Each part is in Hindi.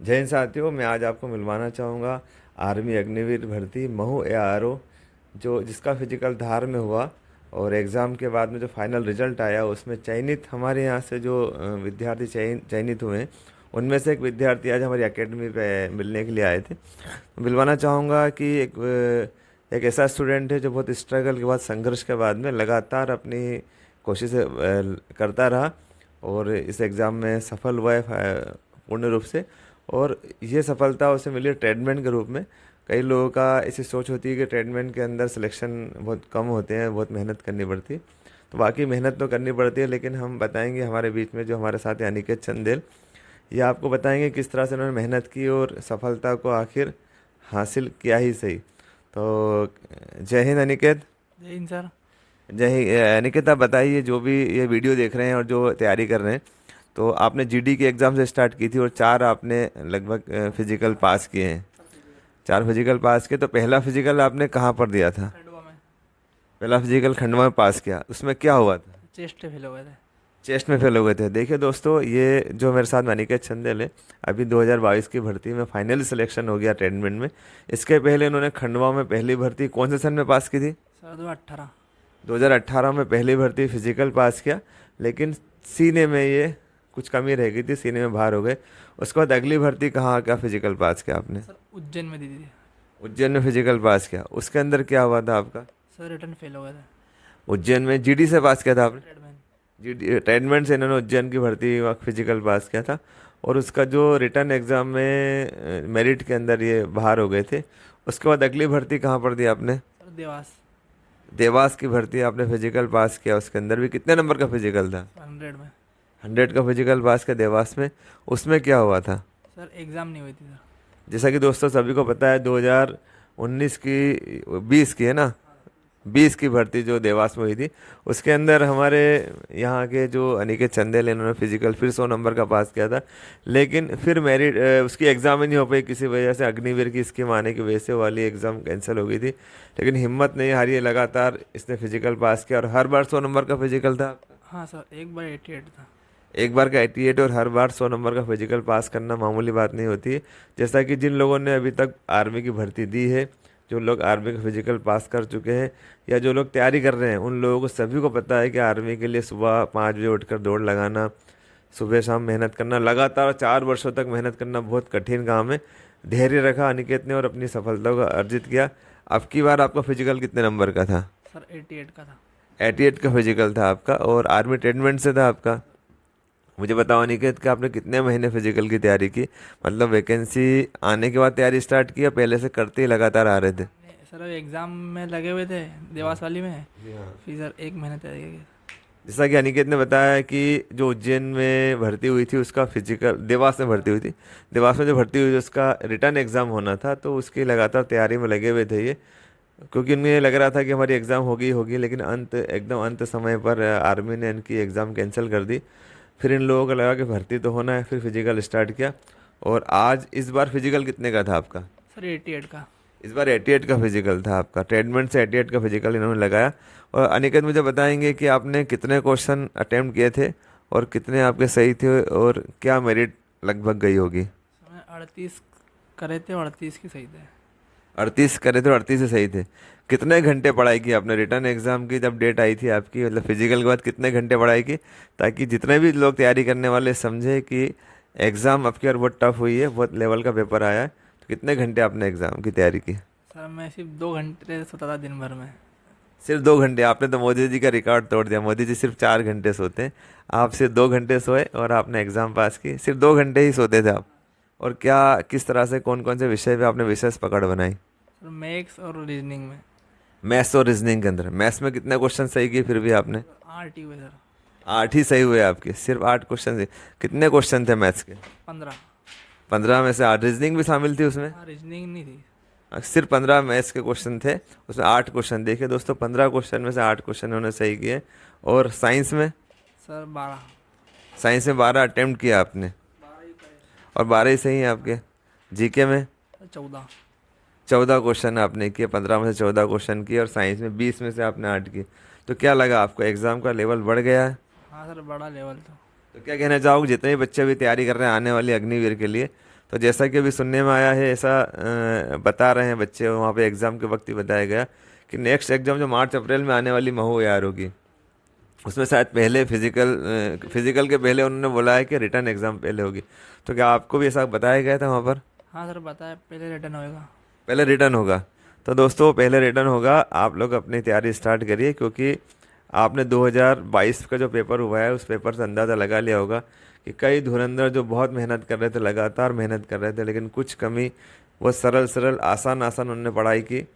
जय हिंद साथियों, मैं आज आपको मिलवाना चाहूँगा आर्मी अग्निवीर भर्ती महू ARO जो जिसका फिजिकल धार में हुआ और एग्ज़ाम के बाद में जो फाइनल रिजल्ट आया उसमें चयनित हमारे यहाँ से जो विद्यार्थी चयनित हुए हैं उनमें से एक विद्यार्थी आज हमारी एकेडमी पे मिलने के लिए आए थे। मिलवाना चाहूँगा कि एक ऐसा स्टूडेंट है जो बहुत स्ट्रगल के बाद संघर्ष के बाद में लगातार अपनी कोशिशें करता रहा और इस एग्ज़ाम में सफल हुआ है पूर्ण रूप से। और ये सफलता उसे मिली ट्रेडमेंट के रूप में। कई लोगों का ऐसी सोच होती है कि ट्रेडमेंट के अंदर सिलेक्शन बहुत कम होते हैं, बहुत मेहनत करनी पड़ती है। तो वाकई मेहनत तो करनी पड़ती है, लेकिन हम बताएंगे हमारे बीच में जो हमारे साथ हैं अनिकेत चंदेल, ये आपको बताएंगे किस तरह से उन्होंने मेहनत की और सफलता को आखिर हासिल किया ही सही। तो जय हिंद अनिकेत। जय हिंद सर। जय हिंद अनिकेत, आप बताइए जो भी ये वीडियो देख रहे हैं और जो तैयारी कर रहे हैं, तो आपने GD के एग्ज़ाम से स्टार्ट की थी और 4 आपने लगभग फिजिकल पास किए हैं। 4 फिजिकल पास किए, तो पहला फिजिकल आपने कहाँ पर दिया था? खंडवा में। पहला फिजिकल खंडवा में पास किया, उसमें क्या हुआ था? चेस्ट फेल हो गए थे। चेस्ट में फेल हो गए थे। देखिए दोस्तों, ये जो मेरे साथ अनिकेत चंदेल है, अभी 2022 की भर्ती में फाइनली सिलेक्शन हो गया ट्रेडमेंट में। इसके पहले इन्होंने खंडवा में पहली भर्ती कौन से सन में पास की थी? सर 2018। 2018 में पहली भर्ती फिजिकल पास किया, लेकिन सीने में ये कुछ कमी रह गई थी, सीने में बाहर हो गए। उसके बाद अगली भर्ती कहाँ का फिजिकल पास किया आपने? सर उज्जैन में दी थी। उज्जैन में फिजिकल पास किया, उसके अंदर क्या हुआ था आपका? सर रिटर्न फेल हो गए थे। उज्जैन में GD से पास किया था आपने? ट्रेडमैन। GD ट्रेडमेंट से इन्होंने उज्जैन की भर्ती वक्त फिजिकल पास किया था। और उसका जो रिटर्न एग्ज़ाम में मेरिट के अंदर ये बाहर हो गए थे। उसके बाद अगली भर्ती कहाँ पर दी आपने? सर देवास। देवास की भर्ती आपने फिजिकल पास किया, उसके अंदर भी कितने नंबर का फिजिकल था? 100 में। 100 का फिजिकल पास किया देवास में। उसमें क्या हुआ था? सर एग्ज़ाम नहीं हुई थी सर। जैसा कि दोस्तों सभी को पता है, 2019 की 20 की है ना, 20 की भर्ती जो देवास में हुई थी, उसके अंदर हमारे यहाँ के जो अनिकेत चंदेल हैं, इन्होंने फिजिकल फिर 100 नंबर का पास किया था। लेकिन फिर मेरिट उसकी एग्ज़ाम ही नहीं हो पाई किसी वजह से, अग्निवीर की स्कीम आने की वजह से वाली एग्ज़ाम कैंसिल हो गई थी। लेकिन हिम्मत नहीं हारी है, लगातार इसने फिजिकल पास किया और हर बार 100 नंबर का फिजिकल था। हाँ सर, एक बार 88 था। एक बार का 88 और हर बार 100 नंबर का फिजिकल पास करना मामूली बात नहीं होती है। जैसा कि जिन लोगों ने अभी तक आर्मी की भर्ती दी है, जो लोग आर्मी का फिजिकल पास कर चुके हैं या जो लोग तैयारी कर रहे हैं, उन लोगों को सभी को पता है कि आर्मी के लिए सुबह 5 बजे उठकर दौड़ लगाना, सुबह शाम मेहनत करना, लगातार 4 वर्षों तक मेहनत करना बहुत कठिन काम है। धैर्य रखा अनिकेत ने और अपनी सफलता को अर्जित किया। अब की बार आपका फिजिकल कितने नंबर का था? सर 88 का था। 88 का फिजिकल था आपका और आर्मी ट्रीटमेंट से था आपका। मुझे बताओ अनिकेत कि आपने कितने महीने फिजिकल की तैयारी की? मतलब वैकेंसी आने के बाद तैयारी स्टार्ट की या पहले से करते ही लगातार आ रहे थे? सर एग्ज़ाम में लगे हुए थे देवास वाली में। जी हाँ। फिर सर एक महीने तैयारी की। जैसा कि अनिकेत ने बताया कि जो उज्जैन में भर्ती हुई थी उसका फिजिकल, देवास में भर्ती हुई थी, देवास में जो भर्ती हुई थी उसका रिटर्न एग्ज़ाम होना था, तो उसकी लगातार तैयारी में लगे हुए थे ये। क्योंकि उन्हें लग रहा था कि हमारी एग्ज़ाम होगी होगी, लेकिन एकदम अंत समय पर आर्मी ने इनकी एग्ज़ाम कैंसिल कर दी। फिर इन लोगों को लगा कि भर्ती तो होना है, फिर फिजिकल स्टार्ट किया। और आज इस बार फिजिकल कितने का था आपका? सर 88 का। इस बार 88 का फिजिकल था आपका, ट्रीटमेंट से 88 का फिजिकल इन्होंने लगाया। और अनिकेत मुझे बताएंगे कि आपने कितने क्वेश्चन अटेम्प्ट किए थे और कितने आपके सही थे और क्या मेरिट लगभग गई होगी? सर मैं 38 करे थे और 38 की सही थे। 38 करे थे और 38 से सही थे। कितने घंटे पढ़ाई की आपने रिटर्न एग्जाम की जब डेट आई थी आपकी, मतलब फिजिकल के बाद कितने घंटे पढ़ाई की, ताकि जितने भी लोग तैयारी करने वाले समझे कि एग्ज़ाम आपकी और बहुत टफ हुई है, बहुत लेवल का पेपर आया है। तो कितने घंटे आपने एग्ज़ाम की तैयारी की? सर मैं सिर्फ 2 घंटे सोता था दिन भर में। सिर्फ 2 घंटे? आपने तो मोदी जी का रिकॉर्ड तोड़ दिया। मोदी जी सिर्फ 4 घंटे सोते हैं, आप सिर्फ 2 घंटे सोए और आपने एग्ज़ाम पास की। सिर्फ 2 घंटे ही सोते थे आप। और क्या, किस तरह से, कौन कौन से विषय पे आपने विशेष पकड़ बनाई? सर मैथ्स और रीजनिंग में। मैथ्स और रीजनिंग के अंदर, मैथ्स में कितने क्वेश्चन सही किए फिर भी आपने? सर 8 ही हुए सर। 8 ही सही हुए आपके, सिर्फ 8 क्वेश्चन से? कितने क्वेश्चन थे मैथ्स के? 15। 15 में से 8 रीजनिंग भी शामिल थी उसमें? हाँ रीजनिंग नहीं थी। सिर्फ 15 मैथ्स के क्वेश्चन थे, उसमें 8 क्वेश्चन। देखिए दोस्तों, 15 क्वेश्चन में से 8 क्वेश्चन उन्होंने सही किए। और साइंस में? सर 12। साइंस में 12 अटेम्प्ट किया आपने 12 ही करे। और 12 ही सही हैं आपके। जीके में? सर 14। 14 क्वेश्चन आपने किए, 15 में से 14 क्वेश्चन किए और साइंस में 20 में से आपने 8 किए। तो क्या लगा आपको, एग्ज़ाम का लेवल बढ़ गया है? हाँ सर बड़ा लेवल तो। तो क्या कहना चाहोगे जितने भी बच्चे अभी तैयारी कर रहे हैं आने वाली अग्निवीर के लिए, तो जैसा कि अभी सुनने में आया है, ऐसा बता रहे हैं बच्चे, वहाँ पे एग्ज़ाम के वक्त ही बताया गया कि नेक्स्ट एग्ज़ाम जो मार्च अप्रैल में आने वाली महू AR होगी, उसमें शायद पहले फिजिकल के पहले उन्होंने बोला है कि रिटर्न एग्ज़ाम पहले होगी। तो क्या आपको भी ऐसा बताया गया था वहाँ पर? हाँ सर, बताया पहले रिटर्न होएगा। पहले रिटर्न होगा। तो दोस्तों पहले रिटर्न होगा, आप लोग अपनी तैयारी स्टार्ट करिए, क्योंकि आपने 2022 का जो पेपर हुआ है उस पेपर से अंदाज़ा लगा लिया होगा कि कई धुरंधर जो बहुत मेहनत कर रहे थे, लगातार मेहनत कर रहे थे, लेकिन कुछ कमी, वो सरल सरल आसान आसान उन्होंने पढ़ाई की।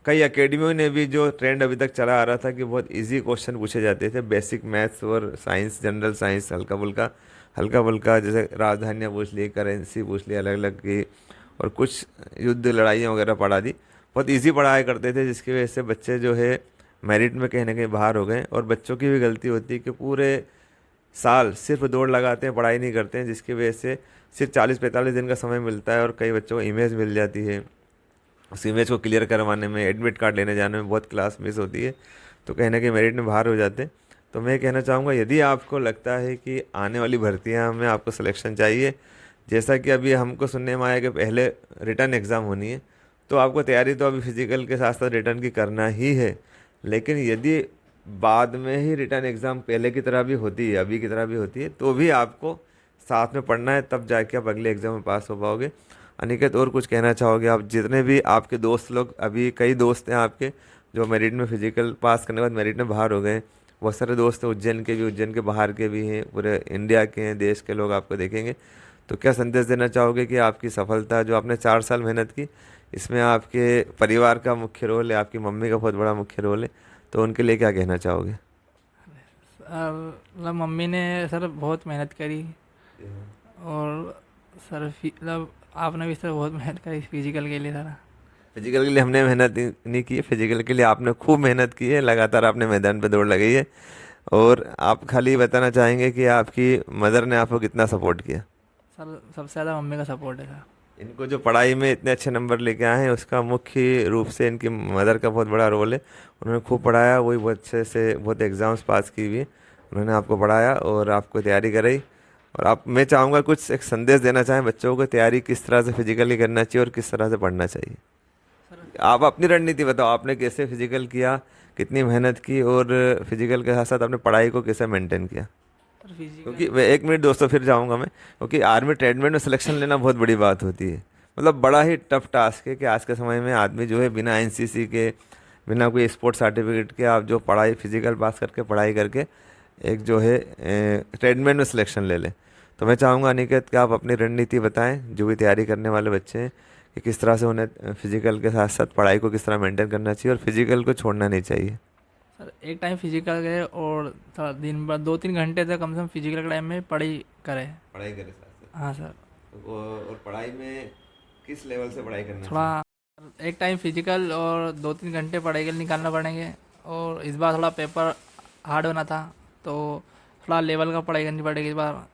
कई एकेडमियों ने भी जो ट्रेंड अभी तक चला आ रहा था कि बहुत इजी क्वेश्चन पूछे जाते थे, बेसिक मैथ्स और साइंस, जनरल साइंस, हल्का फुल्का, जैसे राजधानियाँ पूछ ली, करेंसी पूछ ली अलग अलग की, और कुछ युद्ध लड़ाइयाँ वगैरह पढ़ा दी। बहुत इजी पढ़ाया करते थे, जिसकी वजह से बच्चे जो है मेरिट में कहीं ना कहीं बाहर हो गए। और बच्चों की भी गलती होती है कि पूरे साल सिर्फ दौड़ लगाते हैं, पढ़ाई नहीं करते हैं, जिसकी वजह से सिर्फ 40-45 दिन का समय मिलता है और कई बच्चों को इमेज मिल जाती है। उस इमेज को क्लियर करवाने में, एडमिट कार्ड लेने जाने में बहुत क्लास मिस होती है, तो कहीं ना कहीं मेरिट में बाहर हो जाते हैं। तो मैं कहना चाहूँगा, यदि आपको लगता है कि आने वाली भर्तियाँ में आपको सिलेक्शन चाहिए, जैसा कि अभी हमको सुनने में आया कि पहले रिटर्न एग्ज़ाम होनी है, तो आपको तैयारी तो अभी फिजिकल के साथ साथ रिटर्न की करना ही है। लेकिन यदि बाद में ही रिटर्न एग्ज़ाम पहले की तरह भी होती है, अभी की तरह भी होती है, तो भी आपको साथ में पढ़ना है, तब जाके आप अगले एग्ज़ाम में पास हो पाओगे। अनिकेत, और कुछ कहना चाहोगे आप? जितने भी आपके दोस्त लोग, अभी कई दोस्त हैं आपके जो मेरिट में फिजिकल पास करने के बाद मेरिट में बाहर हो गए, बहुत सारे दोस्त हैं उज्जैन के भी, उज्जैन के बाहर के भी हैं, पूरे इंडिया के हैं, देश के लोग आपको देखेंगे। तो क्या संदेश देना चाहोगे कि आपकी सफलता, जो आपने 4 साल मेहनत की, इसमें आपके परिवार का मुख्य रोल है, आपकी मम्मी का बहुत बड़ा मुख्य रोल है, तो उनके लिए क्या कहना चाहोगे? मतलब मम्मी ने सर बहुत मेहनत करी, और सर मतलब आपने भी सर बहुत मेहनत करी फिजिकल के लिए सर। फिजिकल के लिए हमने मेहनत नहीं की है, फिजिकल के लिए आपने खूब मेहनत की है, लगातार आपने मैदान पे दौड़ लगाई है। और आप खाली बताना चाहेंगे कि आपकी मदर ने आपको कितना सपोर्ट किया? सर सबसे ज़्यादा मम्मी का सपोर्ट है सर। इनको जो पढ़ाई में इतने अच्छे नंबर लेके आए हैं, उसका मुख्य रूप से इनकी मदर का बहुत बड़ा रोल है। उन्होंने खूब पढ़ाया, वही बहुत अच्छे से बहुत एग्ज़ाम्स पास की हुई है, उन्होंने आपको पढ़ाया और आपको तैयारी कराई। और आप, मैं चाहूँगा कुछ एक संदेश देना चाहें बच्चों को, तैयारी किस तरह से फिजिकली करना चाहिए और किस तरह से पढ़ना चाहिए। सर आप अपनी रणनीति बताओ, आपने कैसे फिजिकल किया, कितनी मेहनत की, और फिजिकल के साथ साथ आपने पढ़ाई को कैसे मेंटेन किया? Sir physical. क्योंकि मैं 1 मिनट दोस्तों फिर जाऊंगा मैं, क्योंकि आर्मी ट्रेडमेंट में सिलेक्शन लेना बहुत बड़ी बात होती है। मतलब बड़ा ही टफ टास्क है कि आज के समय में आदमी जो है बिना एनसीसी के, बिना कोई स्पोर्ट्स सर्टिफिकेट के, आप जो पढ़ाई फिजिकल पास करके, पढ़ाई करके एक जो है ट्रेडमेंट में सिलेक्शन ले लें। तो मैं चाहूँगा अनिकेत कि आप अपनी रणनीति बताएं, जो भी तैयारी करने वाले बच्चे हैं, कि किस तरह से उन्हें फिजिकल के साथ साथ पढ़ाई को किस तरह मेंटेन करना चाहिए और फिजिकल को छोड़ना नहीं चाहिए। सर एक टाइम फिजिकल गए, और थोड़ा दिन भर 2-3 घंटे तक कम से कम फिजिकल के टाइम में पढ़ाई करें। पढ़ाई करे साथ हाँ सर। साथ, और पढ़ाई में किस लेवल से पढ़ाई करना चाहिए? थोड़ा एक टाइम फिजिकल और 2-3 घंटे पढ़ाई के लिए निकालना पड़ेंगे। और इस बार थोड़ा पेपर हार्ड होना था, तो थोड़ा लेवल का पढ़ाई करनी पड़ेगी इस बार।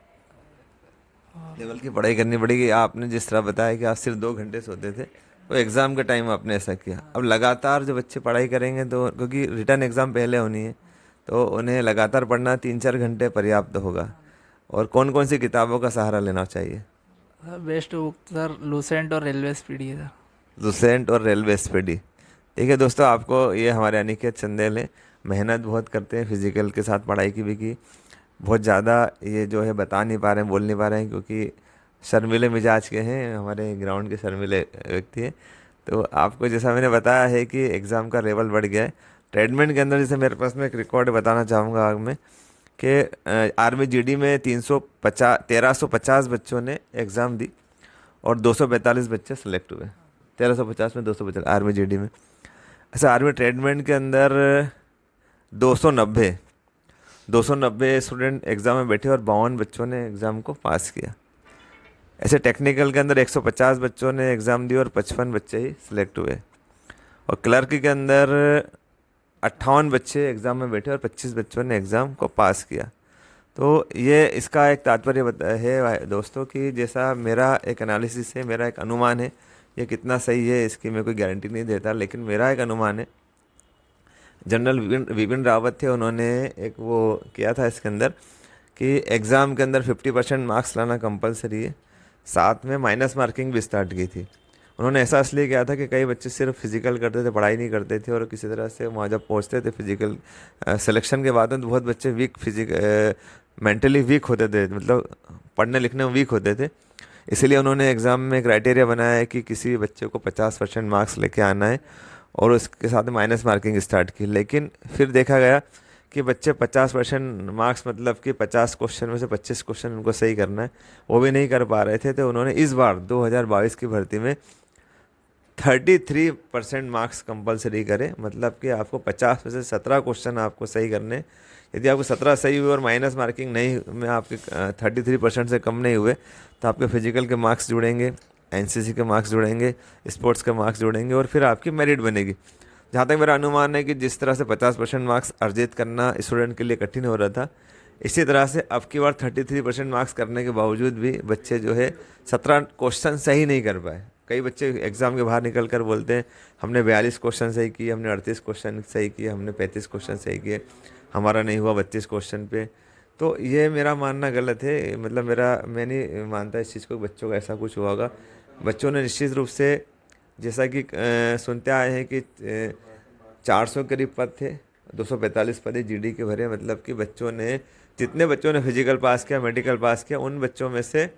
लेवल की पढ़ाई करनी पड़ेगी। आपने जिस तरह बताया कि आप सिर्फ 2 घंटे सोते थे, तो एग्ज़ाम के टाइम आपने ऐसा किया। अब लगातार जो बच्चे पढ़ाई करेंगे, तो क्योंकि रिटर्न एग्ज़ाम पहले होनी है, तो उन्हें लगातार पढ़ना 3-4 घंटे पर्याप्त होगा। और कौन कौन सी किताबों का सहारा लेना चाहिए? बेस्ट बुक सर लूसेंट और रेलवे स्पीड ही है सर। लुसेंट और रेलवे स्पीडी। ठीक है दोस्तों, आपको ये हमारे अनिकेत चंदेल हैं, मेहनत बहुत करते हैं, फिजिकल के साथ पढ़ाई की भी की, बहुत ज़्यादा ये जो है बता नहीं पा रहे हैं, बोल नहीं पा रहे हैं, क्योंकि शर्मीले मिजाज के हैं, हमारे ग्राउंड के शर्मीले व्यक्ति हैं। तो आपको जैसा मैंने बताया है कि एग्ज़ाम का लेवल बढ़ गया है ट्रेडमेंट के अंदर। जैसे मेरे पास में एक रिकॉर्ड बताना चाहूँगा आग में, कि आर्मी जीडी में 1350 बच्चों ने एग्ज़ाम दी और 245 बच्चे सेलेक्ट हुए। 1350 में 250 आर्मी जीडी में। अच्छा, आर्मी ट्रेडमेंट के अंदर 290 290 स्टूडेंट एग्ज़ाम में बैठे और 52 बच्चों ने एग्ज़ाम को पास किया। ऐसे टेक्निकल के अंदर 150 बच्चों ने एग्ज़ाम दी और 55 बच्चे ही सिलेक्ट हुए। और क्लर्क के अंदर 58 बच्चे एग्ज़ाम में बैठे और 25 बच्चों ने एग्ज़ाम को पास किया। तो ये इसका एक तात्पर्य है दोस्तों, कि जैसा मेरा एक एनालिसिस है, मेरा एक अनुमान है, ये कितना सही है इसकी मैं कोई गारंटी नहीं देता, लेकिन मेरा एक अनुमान है। जनरल विपिन रावत थे, उन्होंने एक वो किया था इसके अंदर कि एग्ज़ाम के अंदर 50% मार्क्स लाना कंपलसरी है। साथ में माइनस मार्किंग भी स्टार्ट की थी। उन्होंने ऐसा इसलिए किया था कि कई बच्चे सिर्फ फिजिकल करते थे, पढ़ाई नहीं करते थे, और किसी तरह से वहाँ जब पहुँचते थे फिजिकल सिलेक्शन के बाद में, तो बहुत बच्चे मेंटली वीक होते थे, मतलब पढ़ने लिखने में वीक होते थे। इसीलिए उन्होंने एग्ज़ाम में क्राइटेरिया बनाया है कि किसी भी बच्चे को 50% मार्क्स लेके आना है, और उसके साथ माइनस मार्किंग स्टार्ट की। लेकिन फिर देखा गया कि बच्चे 50% मार्क्स, मतलब कि 50 क्वेश्चन में से 25 क्वेश्चन उनको सही करना है, वो भी नहीं कर पा रहे थे। तो उन्होंने इस बार 2022 की भर्ती में 33% मार्क्स कंपलसरी करे, मतलब कि आपको 50 में से 17 क्वेश्चन आपको सही करने। यदि आपको 17 सही हुए और माइनस मार्किंग नहीं में आपके 33% से कम नहीं हुए, तो आपके फिजिकल के मार्क्स जुड़ेंगे, एनसीसी के मार्क्स जुड़ेंगे, स्पोर्ट्स के मार्क्स जुड़ेंगे, और फिर आपकी मेरिट बनेगी। जहाँ तक मेरा अनुमान है कि जिस तरह से 50% मार्क्स अर्जित करना स्टूडेंट के लिए कठिन हो रहा था, इसी तरह से अब की बार 33% मार्क्स करने के बावजूद भी बच्चे जो है 17 क्वेश्चन सही नहीं कर पाए। कई बच्चे एग्ज़ाम के बाहर निकल कर बोलते हैं हमने 42 क्वेश्चन सही किए, हमने 38 क्वेश्चन सही किए, हमने 35 क्वेश्चन सही किए, हमारा नहीं हुआ 32 क्वेश्चन पे। तो ये मेरा मानना गलत है, मतलब मैं नहीं मानता इस चीज़ को, बच्चों का ऐसा कुछ हुआ होगा। बच्चों ने निश्चित रूप से, जैसा कि सुनते आए हैं कि 400 करीब पद थे, 245 पद जीडी के भरे, मतलब कि बच्चों ने, जितने बच्चों ने फिजिकल पास किया, मेडिकल पास किया, उन बच्चों में से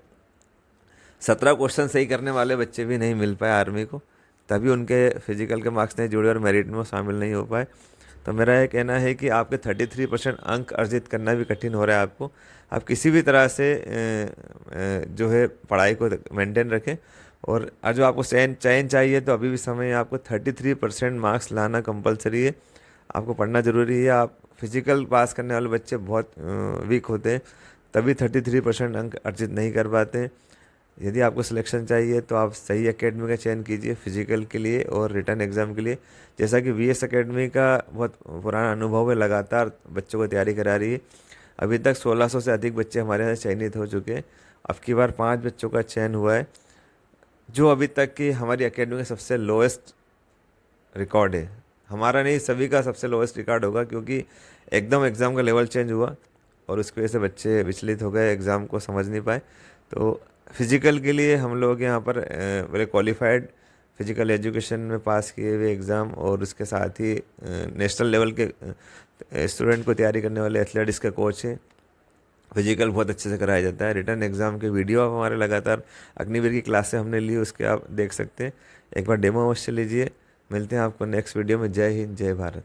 17 क्वेश्चन सही करने वाले बच्चे भी नहीं मिल पाए आर्मी को, तभी उनके फिजिकल के मार्क्स नहीं जुड़े और मेरिट में वो शामिल नहीं हो पाए। तो मेरा ये कहना है कि आपके 33% अंक अर्जित करना भी कठिन हो रहा है आपको। आप किसी भी तरह से जो है पढ़ाई को मेंटेन रखें, और जो आपको चयन चयन चाहिए, तो अभी भी समय है। आपको 33% मार्क्स लाना कंपलसरी है, आपको पढ़ना ज़रूरी है। आप फिजिकल पास करने वाले बच्चे बहुत वीक होते हैं, तभी 33% अंक अर्जित नहीं कर पाते हैं। यदि आपको सिलेक्शन चाहिए तो आप सही एकेडमी का चयन कीजिए फिजिकल के लिए और रिटर्न एग्ज़ाम के लिए। जैसा कि वीएस एकेडमी का बहुत पुराना अनुभव है, लगातार बच्चों को तैयारी करा रही है। अभी तक 1600 से अधिक बच्चे हमारे यहाँ चयनित हो चुके हैं। अब की बार 5 बच्चों का चयन हुआ है, जो अभी तक की हमारी एकेडमी का सबसे लोएस्ट रिकॉर्ड है। हमारा नहीं, सभी का सबसे लोएस्ट रिकॉर्ड होगा, क्योंकि एकदम एग्ज़ाम का लेवल चेंज हुआ और उसकी वजह से बच्चे विचलित हो गए, एग्ज़ाम को समझ नहीं पाए। तो फिजिकल के लिए हम लोग यहाँ पर बड़े क्वालिफाइड फिजिकल एजुकेशन में पास किए हुए एग्ज़ाम, और उसके साथ ही नेशनल लेवल के स्टूडेंट को तैयारी करने वाले एथलेटिक्स के कोच हैं। फिजिकल बहुत अच्छे से कराया जाता है। रिटर्न एग्ज़ाम के वीडियो आप हमारे लगातार अग्निवीर की क्लास से हमने ली, उसके आप देख सकते हैं। एक बार डेमो अवश्य लीजिए। मिलते हैं आपको नेक्स्ट वीडियो में। जय हिंद, जय भारत।